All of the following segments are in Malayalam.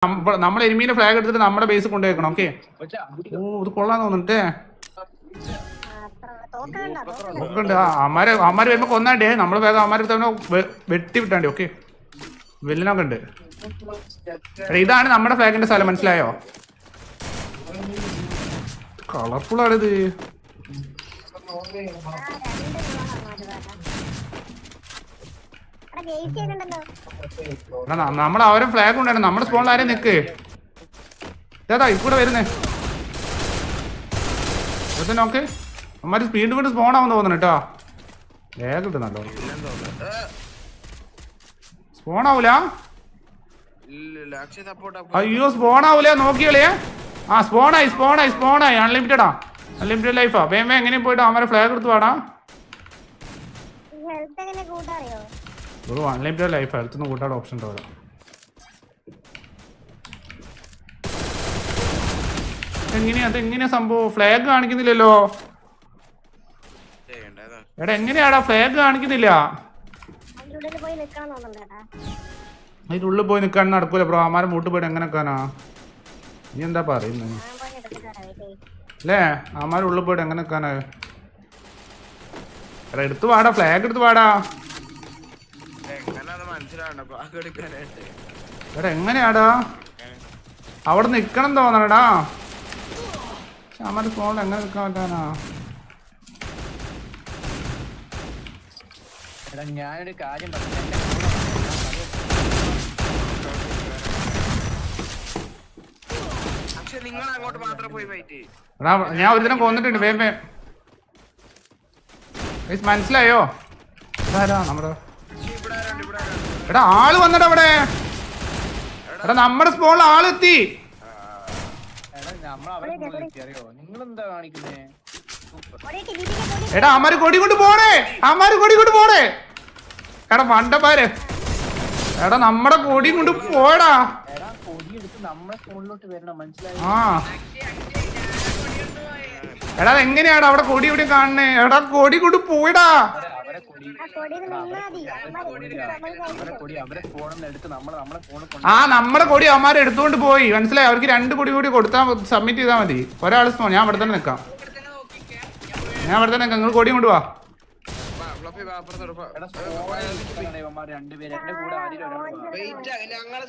നമ്മളെ എനിമീന്റെ ഫ്ലാഗ് എടുത്തിട്ട് നമ്മുടെ ബേസ് കൊണ്ടുവയ്ക്കണം. ഓക്കെ. ഓ ഇത് കൊള്ളാന്ന് തോന്നുന്നുണ്ടേ. നോക്കണ്ട് അമ്മാര് വരുമ്പോ കൊന്നാണ്ടേ നമ്മള് വേഗം അമ്മാര് തന്നെ വെട്ടി വിട്ടാണ്ടി. ഓക്കെ. വെല്ലിനൊക്കെ ഉണ്ട്. ഇതാണ് നമ്മുടെ ഫ്ലാഗിന്റെ സ്ഥലം, മനസ്സിലായോ? കളർഫുൾ ആണിത്. നമ്മൾ അവരെ ഫ്ലാഗ് കൊണ്ടാണ് നമ്മുടെ സ്പോണിൽ ആരെയും നിക്ക്. ഏതാ ഇക്കൂടെ വരുന്നേ? നോക്ക് അമ്മാര് സ്പീഡ് കൊണ്ട് സ്പോൺ ആവുന്ന തോന്നുന്നു കേട്ടോ. വേഗം കിട്ടും നല്ലോണം. സ്പോൺ ആവൂല. അയ്യോ സ്പോൺ ആവൂല, നോക്കിയോളേ. ആ സ്പോണായി അൺലിമിറ്റഡ് ലൈഫാ. വേഗം എങ്ങനെയും പോയിട്ട് അവരെ ഫ്ലാഗ് എടുത്ത് പാടാ. ഒരു അൺലിമിറ്റഡ് ലൈഫ് ഹെൽത്തൊന്നും കൂട്ടാൻ ഓപ്ഷൻ ഉണ്ടാവില്ല. അതെങ്ങനെയാ സംഭവം? ഫ്ലാഗ് കാണിക്കുന്നില്ലല്ലോ. എടാ എങ്ങനെയാടാ ഫ്ലാഗ് കാണിക്കുന്നില്ല? അതിന്റെ ഉള്ളിൽ പോയി നിൽക്കാൻ നടക്കൂല ബ്രോ. അമാരെ മൂട്ട് പോയിട്ട് എങ്ങനെ നിൽക്കാനാ? നീ എന്താ പറയുന്നത് അല്ലേ? അമാരെ ഉള്ളിൽ പോയിട്ട് എങ്ങനെ നിൽക്കാനാ? എടാ എടുത്തു പാടാ, ഫ്ലാഗ് എടുത്ത് പാടാ. എടാ എങ്ങനെയാടാ അവിടെ നിക്കണം തോന്നണടാ. അമാരെ ഫോണിൽ എങ്ങനെ നിൽക്കാൻ പറ്റാനാ? ഞാനൊരു കാര്യം ഞാൻ ഒരു ദിനം കൊന്നിട്ടുണ്ട്. വേഗം മനസ്സിലായോ? നമ്മുടെ എടാ ആള് വന്നടാ അവിടെ. എടാ നമ്മുടെ സ്പോണിൽ ആളെത്തി. എടാ അമാര് കൊടി കൊണ്ട് പോണേ. എടാ മണ്ടപ്പാര്. എടാ നമ്മുടെ കൊടി കൊണ്ട് പോടാ. ആ എടാ എങ്ങനെയാടാ അവിടെ കൊടി ഇവിടെ കാണണേ? എടാ കൊടി കൊണ്ട് പോയിടാ. ആ നമ്മുടെ കൊടി അവന്മാരെ എടുത്തുകൊണ്ട് പോയി, മനസ്സിലായി? അവർക്ക് 2 കൊടി കൂടി കൊടുത്താൽ സബ്മിറ്റ് ചെയ്താൽ മതി. ഒരാൾ സ്പോൺ. ഞാൻ ഇവിടെ തന്നെ നിൽക്കാം. നിങ്ങൾ കൊടി കൊണ്ട് വാ.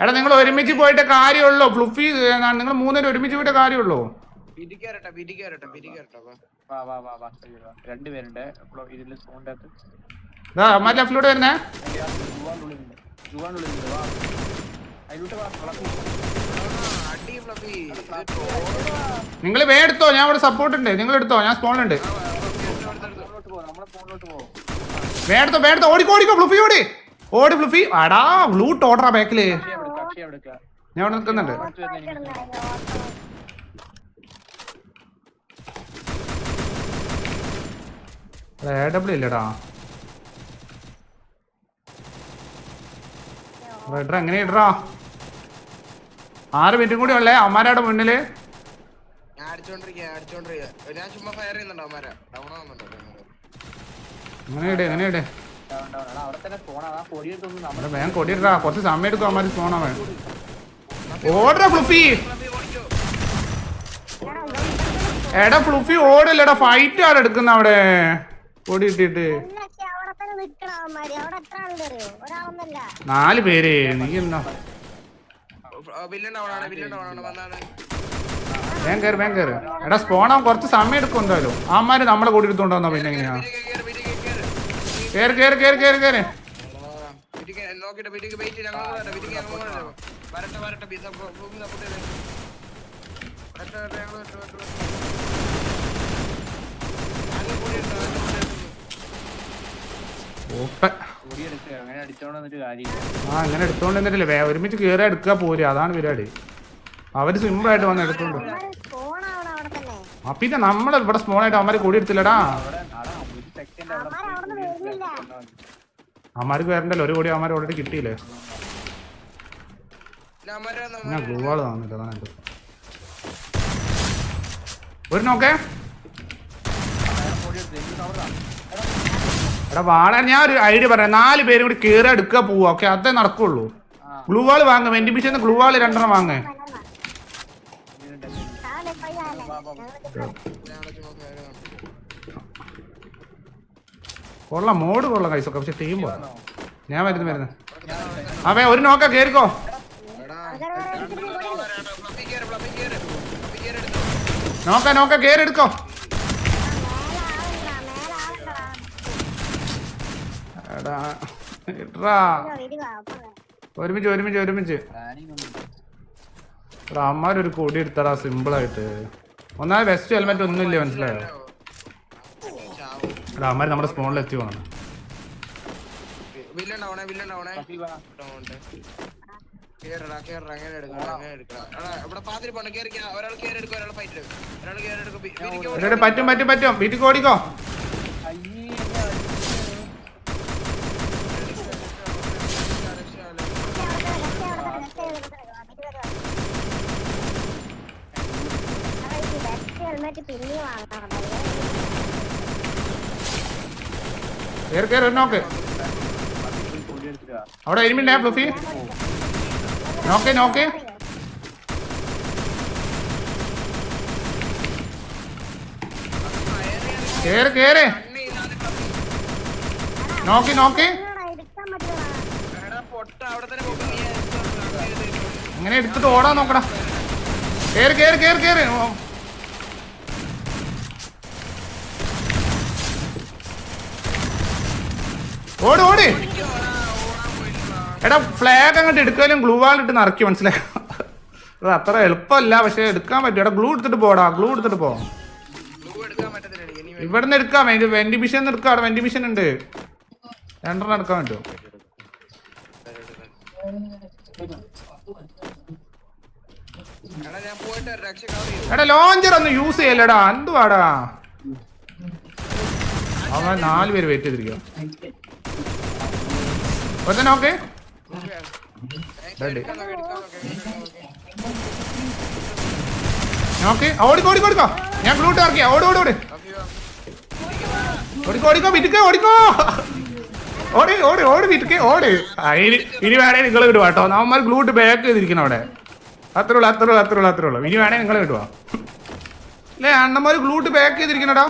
എടാ നിങ്ങൾ ഒരുമിച്ച് പോയിട്ട് കാര്യമുള്ളൂ. ഫ്ലുഫി നിങ്ങൾ 3 പേര് ഒരുമിച്ച് പോയിട്ട് കാര്യമുള്ളൂ. ലെഫ്റ്റിലൂടെ വരുന്നേ. നിങ്ങൾ എടുത്തോ, ഞാൻ ഇവിടെ സപ്പോർട്ട് ഉണ്ട്. നിങ്ങൾ എടുത്തോ, ഞാൻ സ്പോണിലുണ്ട്. വേടത്തോ ഓടിക്കോ ഫ്ലുഫി ഓടി ഫ്ലുഫി. അടാ ബ്ലൂട്ട് ഓർഡറാ ബാക്കില്. ഞാൻ ഇവിടെ നിൽക്കുന്നുണ്ട്. ഇല്ലടാ ഇടാ. എങ്ങനെ ഇടറാ? 6 മിനിറ്റും കൂടി ഉള്ളേ അമ്മാരുടെ മുന്നില്. എങ്ങനെ ഇടേ? വേഗം കൊടിയിടാ, കുറച്ച് സമയം എടുക്കും അമ്മാര് പോണ. ഓടാ ഫ്ലുഫി. എടാ ഫ്ലുഫി ഓടല്ലടാ, ഫൈറ്റ് ആണ് എടുക്കുന്ന അവിടെ കൊടി ഇട്ടിട്ട്. 4 പേര്. നീ എന്താ വേഗം കയറി. എടാ സ്പോണാൻ കുറച്ച് സമയം എടുക്കും എന്തായാലും. അമ്മാര് നമ്മളെ കൊടി എടുത്തോണ്ട് വന്നോ പിന്നെ എങ്ങനെയാ? കേറ്. അങ്ങനെ എടുത്തോണ്ട് എന്നിട്ടില്ലേ, ഒരുമിച്ച് കയറി എടുക്കുക പോരും. അതാണ് പരിപാടി. അവര് സിമ്പിൾ ആയിട്ട് വന്ന് എടുത്തോണ്ട്. ആ പിന്നെ നമ്മള് ഇവിടെ സ്മോളായിട്ട് അവന്മാര് കൂടി എടുത്തില്ലടാ. അമ്മാർക്ക് വരണ്ടല്ലോ, 1 കോടി അമ്മാര് ഓൾറെഡി കിട്ടിയില്ലേ. ഞാൻ ഗ്ലൂവാള് താന്നില്ല, അതാണ് എന്റെ ഒരു നോക്കേ. എടാ വാടാ, ഞാൻ ഒരു ഐഡിയ പറയാം. 4 പേരും കൂടി കയറി എടുക്കുക പോവാ. ഓക്കെ അതേ നടക്കുള്ളൂ. ഗ്ലൂ വാൾ വാങ്ങ വെന്റിമിഷൻ ഗ്ലൂ വാൾ 2 വാങ്ങ. കൊള്ളാം മോഡ് കൊള്ളാം കൈസൊക്കെ പക്ഷെ ടീം പോരാ. ഞാൻ വരുന്നു അവൻ ഒരു നോക്ക കേറിക്കോ. നോക്ക കേറെടുക്കോ. ഒരുമിച്ച് അമ്മാരൊരു കൊടി എടുത്തടാ സിമ്പിളായിട്ട്. ഒന്നാമത് വെസ്റ്റ് ഹെൽമെറ്റ് ഒന്നുമില്ല മനസ്സിലായോ. അമ്മാര് നമ്മുടെ സ്പോണിൽ എത്തി പോകണം. പറ്റും വീട്ടിൽ ഓടിക്കോ. കേറി നോക്ക്. അവിടെ എരുമിണ്ടേ ഫ്ലഫി. നോക്കേ നോക്ക് അങ്ങനെ എടുത്തിട്ട് ഓടാൻ നോക്കടാ. കേറി ഓടി. എടാ ഫ്ലാഗ് അങ്ങോട്ട് എടുക്കാനും ഗ്ലൂ വാൾ ഇട്ട് നിറക്കി മനസ്സിലായി. അത് അത്ര എളുപ്പമല്ല പക്ഷെ എടുക്കാൻ പറ്റും. എടാ ഗ്ലൂ എടുത്തിട്ട് പോടാ. ഗ്ലൂ എടുത്തിട്ട് പോ. ഇവിടുന്ന് എടുക്കാം. വെന്റിമിഷൻ എടുക്കാം. വെന്റിമിഷൻ ഉണ്ട് 2 എടുക്കാൻ പറ്റുമോ. എടാ ലോഞ്ചർ ഒന്ന് യൂസ് ചെയ്യല്ലടാ. എന്തുവാടാ അവൻ 4 പേര് വെയിറ്റ് ചെയ്തിരിക്കുക. ഓക്കെ ഓടിക്കോ. ഞാൻ ഗ്ലൂട്ട് ഇറക്കിയ ഓടിക്കോ. ഇനി വേണേ നിങ്ങൾ കിട്ടുക കേട്ടോ. നമ്മന്മാർ ഗ്ലൂട്ട് ബാക്ക് ചെയ്തിരിക്കണം അവിടെ. അത്രേ ഉള്ളൂ. ഇനി വേണേ നിങ്ങൾ കിട്ടുക അല്ലേ. അണ്ണന്മാർ ഗ്ലൂട്ട് ബാക്ക് ചെയ്തിരിക്കണടാ.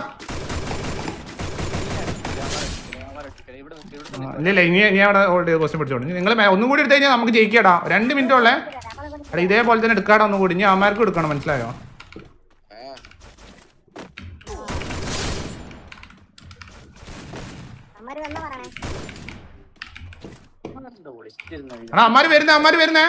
ഇല്ല ഇനി അവിടെ ക്വസ്റ്റ്യൻ പിടിച്ചോളൂ. നിങ്ങൾ ഒന്നും കൂടി എടുത്തു കഴിഞ്ഞാൽ നമുക്ക് ജയിക്കാടാ. 2 മിനിറ്റ് ഉള്ളേ. അല്ല ഇതേപോലെ തന്നെ എടുക്കാടാ ഒന്നും കൂടി. ഇനി അമ്മമാർക്കും എടുക്കണം മനസ്സിലായോ. അമ്മാര് വരുന്നേ.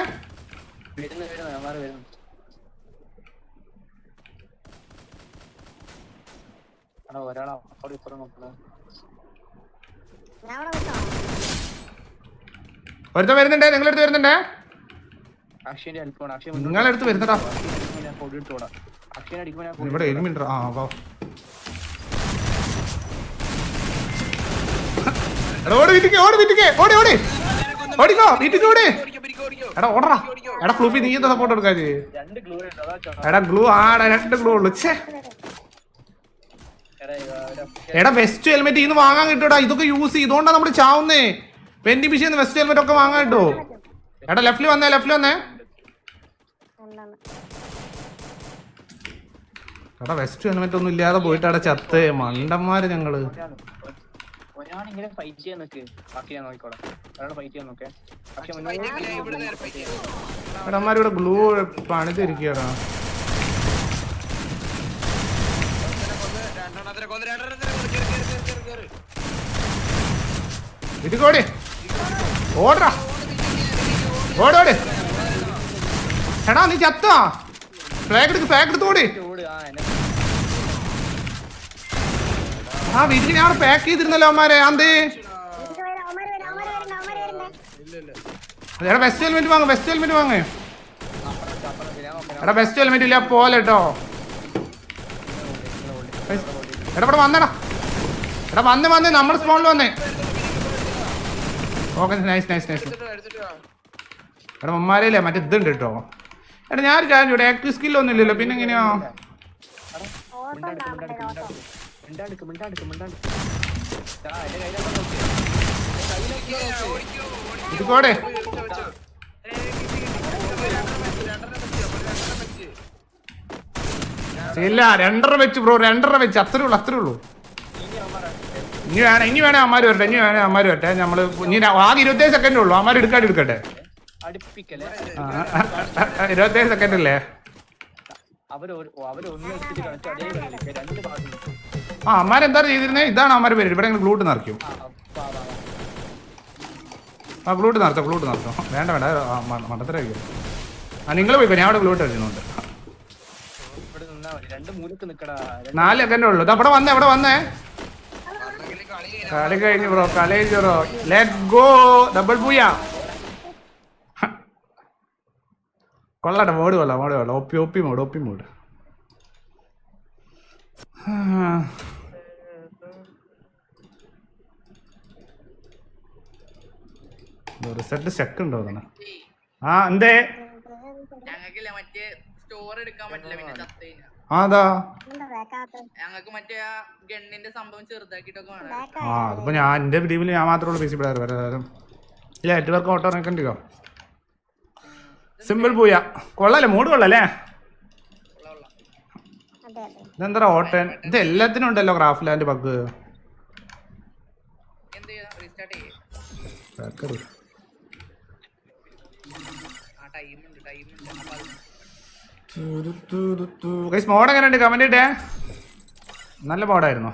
ഒരുത്ത വരുന്നുണ്ടേ. നിങ്ങളെടുത്ത് വരുന്നുണ്ടേ. നിങ്ങളെടുത്ത് വരുന്നടാ. ഇവിടെ 1 മിനിറ്റ്. എടാ ഓടറാ. എടാ ഫ്ലൂപ്പി നീ എന്താ സപ്പോർട്ട് എടുക്കാ. എടാ ഗ്ലൂ 2 ഗ്ലൂ ഉള്ളു. എടാ വെസ്റ്റ് ഹെൽമെറ്റ് ഇന്ന് വാങ്ങാൻ കിട്ടൂടാ. ഇതൊക്കെ യൂസ് ചെയ്തോണ്ടാ നമ്മള് ചാവുന്നേ. വെന്റിമിഷൻ വെസ്റ്റ് ഹെൽമെറ്റ് ഒക്കെ വാങ്ങാൻ കിട്ടോ. എടാ ലെഫ്റ്റിൽ വന്നേ. എടാ വെസ്റ്റ് ഹെൽമെറ്റ് ഒന്നും ഇല്ലാതെ പോയിട്ട് അവിടെ ചത്ത് മണ്ടന്മാര് ഞങ്ങള്. എടന്മാരിവിടെ ഗ്ലൂ പണിതിരിക്കടാ. ഇതുകോടി ഓടാ. ഓടോട്. എടാ നീ ചത്താ. ഫ്ലാഗ് എടുത്ത് ഓടി. ആ വീട്ടിൽ ഞാൻ പാക്ക് ചെയ്തിരുന്നല്ലോ അമ്മാരെ. അന്തേ എടാ വെസ്റ്റ് ഹെൽമെറ്റ് വാങ്ങ്. എടാ വെസ്റ്റ് ഹെൽമെറ്റ് ഇല്ല പോലെ കേട്ടോ. എടാ ഇവിടെ വന്നടാ. എടാ വന്ന് നമ്മുടെ സ്പോണിൽ വന്നേ. Okay nice. എടാ അമ്മാരല്ലേ മറ്റേ ഇതുണ്ട് കേട്ടോ. എടാ ഞാൻ ഇവിടെ ആക്റ്റീവ് സ്കില്ലൊന്നും ഇല്ലല്ലോ പിന്നെ എങ്ങനെയാ. ഇതുകോടെ ഇല്ല 2.5 വെച്ച് ബ്രോ 2.5 വെച്ച് അത്രേ ഉള്ളൂ ഇനി വേണേ അമ്മാര് വരട്ടെ നമ്മള് ഇനി ആകെ 27 സെക്കൻഡേ ഉള്ളൂ അമ്മാര് എടുക്കട്ടെ 27 സെക്കൻഡ് അല്ലേ അമ്മാരെന്താ ചെയ്തിരുന്നേ ഇതാണ് അമ്മാര് പേര് ഇവിടെ ഗ്ലൂട്ട് നിറയ്ക്കും ഗ്ലൂട്ട് നടത്തും വേണ്ട മണ്ടത്തരായിരിക്കും നിങ്ങൾ പോയിക്കോ ഞാൻ അവിടെ ഗ്ലൂട്ട് വെച്ചിട്ടുണ്ട് 4 സെക്കൻഡേ ഉള്ളൂ അവിടെ വന്നേ കളി കഴിഞ്ഞു ബ്രോ ലെറ്റ് ഗോ ഡബിൾ പൂയ കൊള്ളട്ടെ മോഡ് കൊള്ളാം ഒപ്പി മോഡ് റിസൾട്ട് ചെക്ക് ഉണ്ടോ എന്തേ അതാ അതിപ്പോ ഞാൻ എന്റെ ടീമിൽ ഞാൻ മാത്രമുള്ള പി സി പ്ലെയർ വരാം ഇല്ല നെറ്റ്വർക്ക് ഓട്ടോ കണ്ടിക്കോ സിമ്പിൾ പൂയ കൊള്ളല്ലേ മൂഡ് കൊള്ളല്ലേ ഇതെന്താ ഓട്ടൻ ഇത് എല്ലാത്തിനും ഉണ്ടല്ലോ ക്രാഫ്റ്റ് ലാൻഡ് ബഗ് മോഡ് എങ്ങനെയുണ്ട് കമന്റ് ഇട്ടേ നല്ല മോഡായിരുന്നു